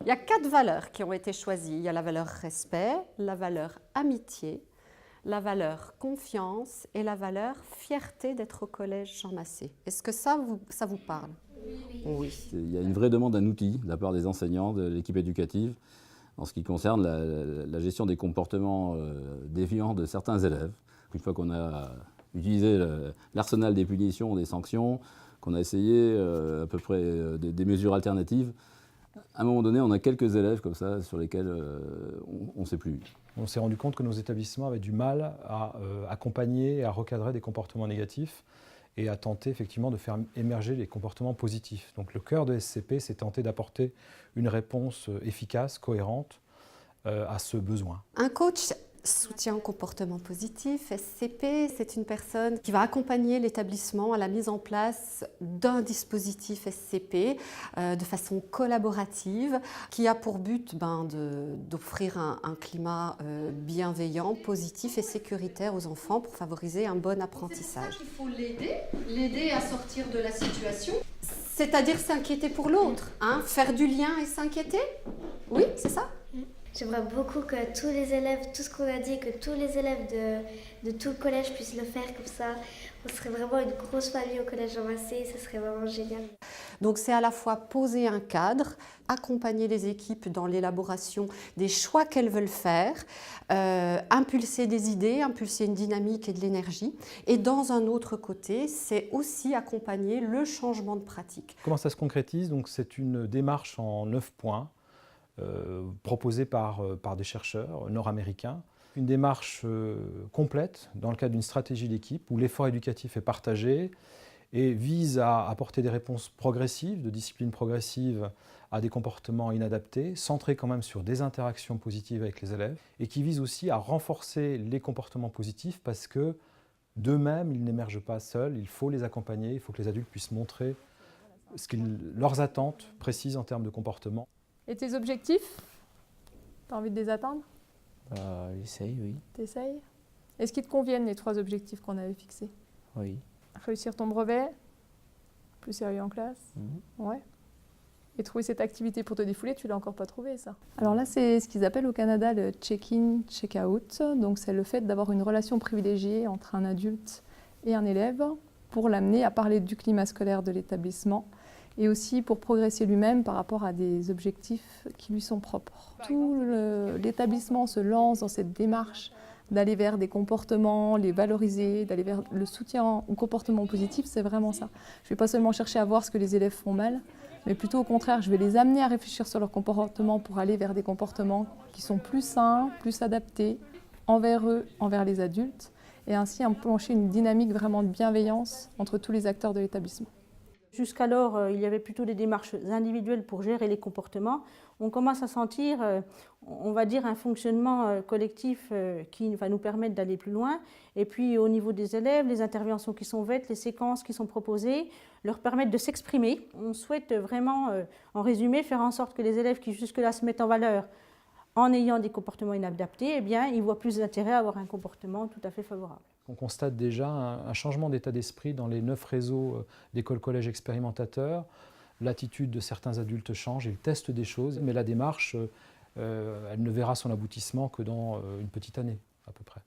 Il y a 4 valeurs qui ont été choisies. Il y a la valeur respect, la valeur amitié, la valeur confiance et la valeur fierté d'être au collège Jean Massé. Est-ce que ça vous parle? Oui. Il y a une vraie demande d'un outil de la part des enseignants, de l'équipe éducative, en ce qui concerne la gestion des comportements déviants de certains élèves. Une fois qu'on a utilisé l'arsenal des punitions, des sanctions, qu'on a essayé à peu près des mesures alternatives, à un moment donné, on a quelques élèves comme ça sur lesquels on ne sait plus. On s'est rendu compte que nos établissements avaient du mal à accompagner et à recadrer des comportements négatifs et à tenter effectivement de faire émerger les comportements positifs. Donc le cœur de SCP, c'est tenter d'apporter une réponse efficace, cohérente à ce besoin. Un coach soutien au comportement positif, SCP, c'est une personne qui va accompagner l'établissement à la mise en place d'un dispositif SCP de façon collaborative qui a pour but d'offrir un climat bienveillant, positif et sécuritaire aux enfants pour favoriser un bon apprentissage. C'est pour ça qu'il faut l'aider à sortir de la situation. C'est-à-dire s'inquiéter pour l'autre, hein, faire du lien et s'inquiéter. Oui, c'est ça. J'aimerais beaucoup que tous les élèves, tout ce qu'on a dit, que tous les élèves de tout le collège puissent le faire comme ça. On serait vraiment une grosse famille au collège Jean Massé, ce serait vraiment génial. Donc c'est à la fois poser un cadre, accompagner les équipes dans l'élaboration des choix qu'elles veulent faire, impulser des idées, impulser une dynamique et de l'énergie. Et dans un autre côté, c'est aussi accompagner le changement de pratique. Comment ça se concrétise? Donc c'est une démarche en 9 points. Proposée par des chercheurs nord-américains. Une démarche complète dans le cadre d'une stratégie d'équipe où l'effort éducatif est partagé et vise à apporter des réponses progressives, de discipline progressive à des comportements inadaptés, centrés quand même sur des interactions positives avec les élèves et qui vise aussi à renforcer les comportements positifs parce que d'eux-mêmes, ils n'émergent pas seuls, il faut les accompagner, il faut que les adultes puissent montrer leurs attentes précises en termes de comportement. Et tes objectifs? T'as envie de les atteindre? J'essaye, oui. T'essayes? Est-ce qu'ils te conviennent les 3 objectifs qu'on avait fixés? Oui. Réussir ton brevet, plus sérieux en classe, ouais. Et trouver cette activité pour te défouler, tu l'as encore pas trouvé ça. Alors là, c'est ce qu'ils appellent au Canada le check-in, check-out. Donc c'est le fait d'avoir une relation privilégiée entre un adulte et un élève pour l'amener à parler du climat scolaire de l'établissement et aussi pour progresser lui-même par rapport à des objectifs qui lui sont propres. Tout l'établissement se lance dans cette démarche d'aller vers des comportements, les valoriser, d'aller vers le soutien au comportement positif, c'est vraiment ça. Je ne vais pas seulement chercher à voir ce que les élèves font mal, mais plutôt au contraire, je vais les amener à réfléchir sur leur comportement pour aller vers des comportements qui sont plus sains, plus adaptés envers eux, envers les adultes, et ainsi enclencher une dynamique vraiment de bienveillance entre tous les acteurs de l'établissement. Jusqu'alors, il y avait plutôt des démarches individuelles pour gérer les comportements. On commence à sentir, on va dire, un fonctionnement collectif qui va nous permettre d'aller plus loin. Et puis au niveau des élèves, les interventions qui sont faites, les séquences qui sont proposées, leur permettent de s'exprimer. On souhaite vraiment, en résumé, faire en sorte que les élèves qui jusque-là se mettent en valeur en ayant des comportements inadaptés, eh bien, ils voient plus d'intérêt à avoir un comportement tout à fait favorable. On constate déjà un changement d'état d'esprit dans les 9 réseaux d'écoles-collèges expérimentateurs. L'attitude de certains adultes change, ils testent des choses, mais la démarche, elle ne verra son aboutissement que dans une petite année à peu près.